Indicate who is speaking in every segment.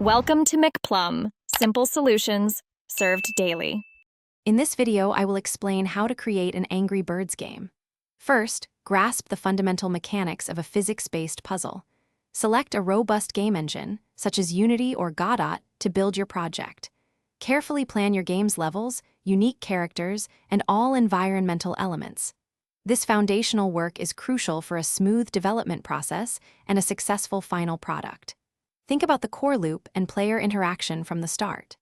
Speaker 1: Welcome to McPlum, simple solutions served daily.
Speaker 2: In this video, I will explain how to create an Angry Birds game. First, grasp the fundamental mechanics of a physics-based puzzle. Select a robust game engine, such as Unity or Godot, to build your project. Carefully plan your game's levels, unique characters, and all environmental elements. This foundational work is crucial for a smooth development process and a successful final product. Think about the core loop and player interaction from the start.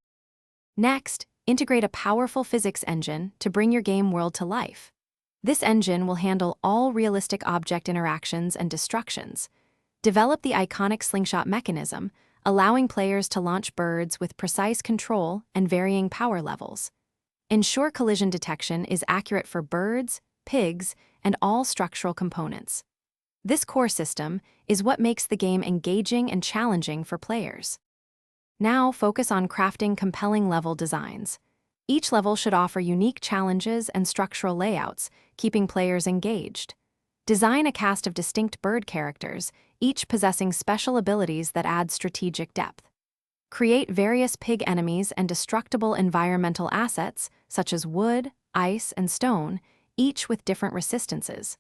Speaker 2: Next, integrate a powerful physics engine to bring your game world to life. This engine will handle all realistic object interactions and destructions. Develop the iconic slingshot mechanism, allowing players to launch birds with precise control and varying power levels. Ensure collision detection is accurate for birds, pigs, and all structural components. This core system is what makes the game engaging and challenging for players. Now focus on crafting compelling level designs. Each level should offer unique challenges and structural layouts, keeping players engaged. Design a cast of distinct bird characters, each possessing special abilities that add strategic depth. Create various pig enemies and destructible environmental assets, such as wood, ice, and stone, each with different resistances.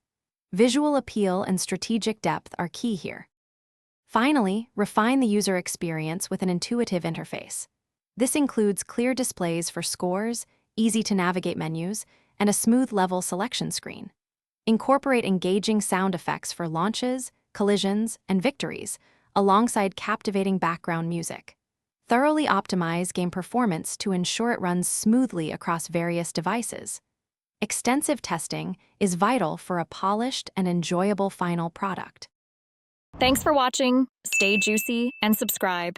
Speaker 2: Visual appeal and strategic depth are key here. Finally, refine the user experience with an intuitive interface. This includes clear displays for scores, easy-to-navigate menus, and a smooth level selection screen. Incorporate engaging sound effects for launches, collisions, and victories, alongside captivating background music. Thoroughly optimize game performance to ensure it runs smoothly across various devices. Extensive testing is vital for a polished and enjoyable final product.
Speaker 1: Thanks for watching. Stay juicy and subscribe.